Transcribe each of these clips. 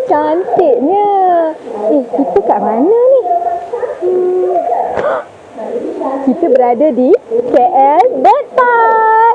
Cantiknya. Kita kat mana ni? Kita berada di KL Dekat.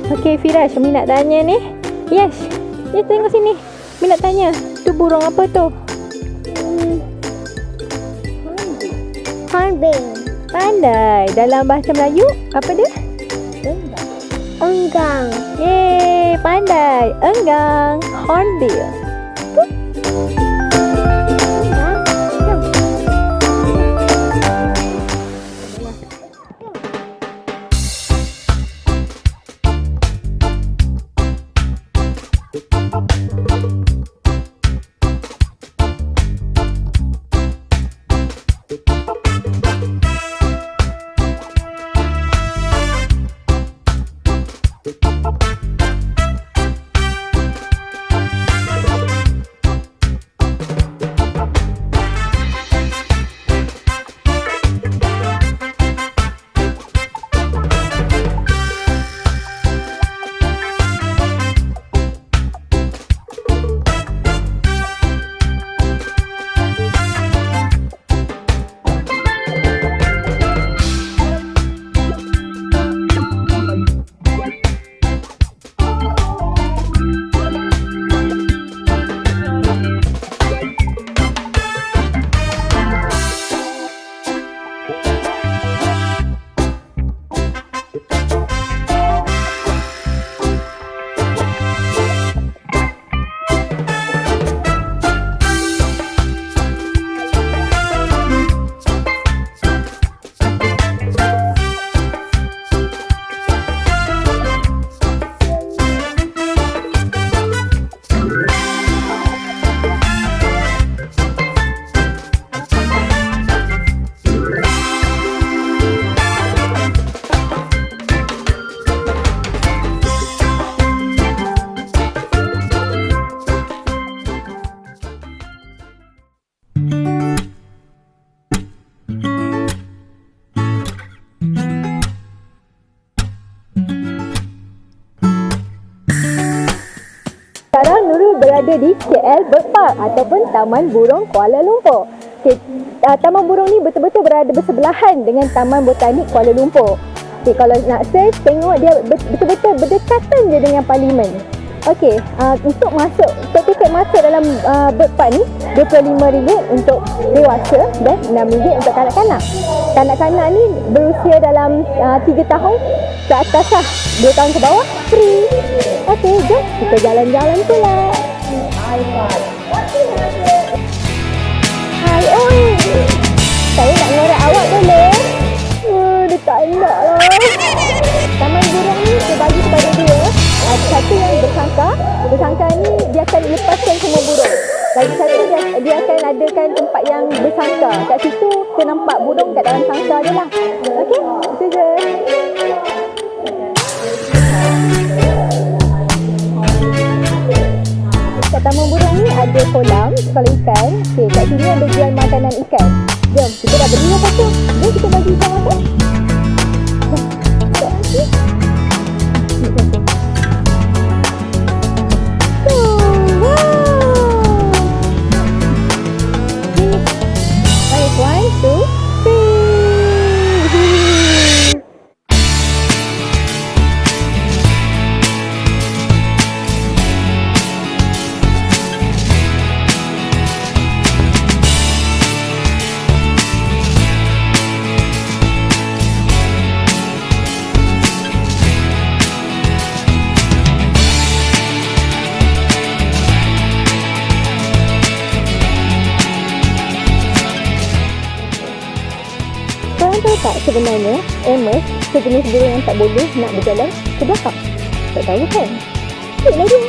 Okay, Firash, Mi nak tanya ni. Yes, tengok sini. Mi nak tanya, tu burung apa tu? Hornbill. Pandai. Dalam bahasa Melayu, apa dia? Enggang. Yeay, pandai. Enggang. Hornbill. berada di KL Bird Park ataupun Taman Burung Kuala Lumpur. Okay, Taman Burung ni betul-betul berada bersebelahan dengan Taman Botanik Kuala Lumpur. Okay, kalau nak search, tengok dia betul-betul berdekatan je dengan Parlimen. Okey, untuk tiket masuk dalam bird park ni RM25 untuk dewasa dan RM6 untuk kanak-kanak. Kanak-kanak ni berusia dalam 3 tahun ke atas lah. 2 tahun ke bawah free. Okey, jom kita jalan-jalan pula. Hai, oi. Saya nak ngorak awak boleh? Dia tak nak lah. Taman burung ni saya bagi kepada dia. Satu yang bersangka ni dia akan lepaskan semua burung. Lagi satu dia akan adakan tempat yang bersangka. Kat situ kita nampak burung kat dalam sangka je lah. Okey, itu je. Kat taman burung ni ada kolam sekolah ikan. Okey, kat sini ada jual makanan ikan. Jom, kita dah beli apa tu? Jom kita bagi ikan makan. Tak, sebenarnya Amos sejenis burung yang tak boleh nak berjalan ke belakang. Tak tahu kan? Tengoklah dia.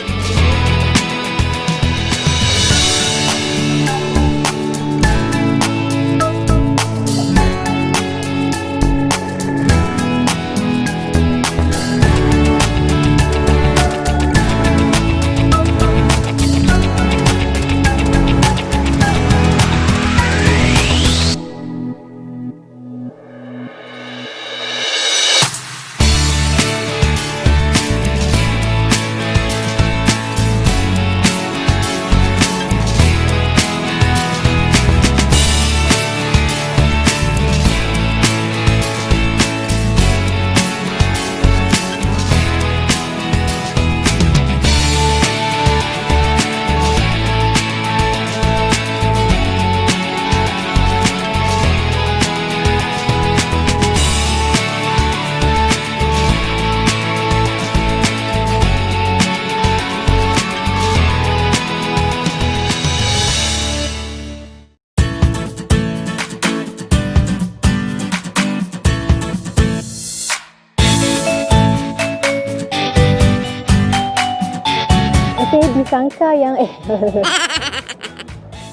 Disangka yang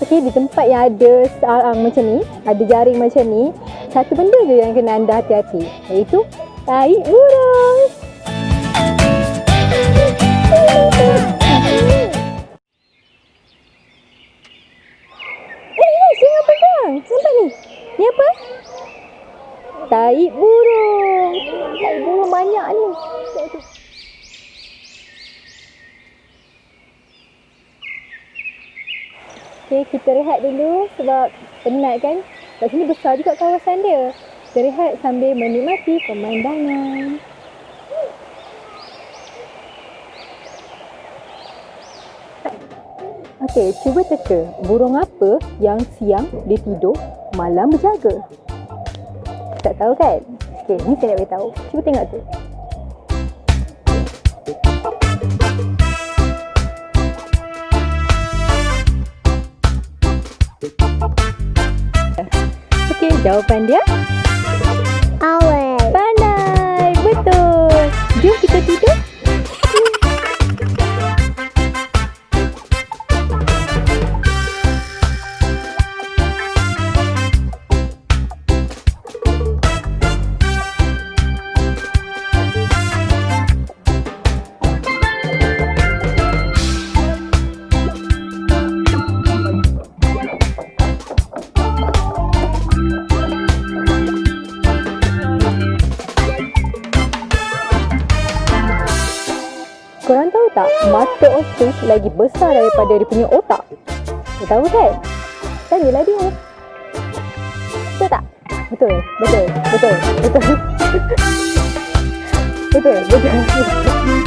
okey, di tempat yang ada sarang macam ni, ada jaring macam ni, satu benda je yang kena anda hati-hati, iaitu tai burung. Jangan pegang. Nampak ni? Ni apa? Tai burung. Tai burung banyak ni. Okay, kita rehat dulu sebab penat kan. Kat sini besar juga kawasan dia. Kita rehat sambil menikmati pemandangan. Okay, cuba teka. Burung apa yang siang dia tidur, malam berjaga? Tak tahu kan? Okay, ni saya nak beritahu. Cuba tengok tu. Okey, jawapan dia owl. Pandai, betul. Jom kita tidur. tak? Mata ostrich lagi besar daripada dia punya otak. Kau tahu kan? Tanyalah dia. Betul tak? Betul. Betul. Betul. Betul. Betul. Betul.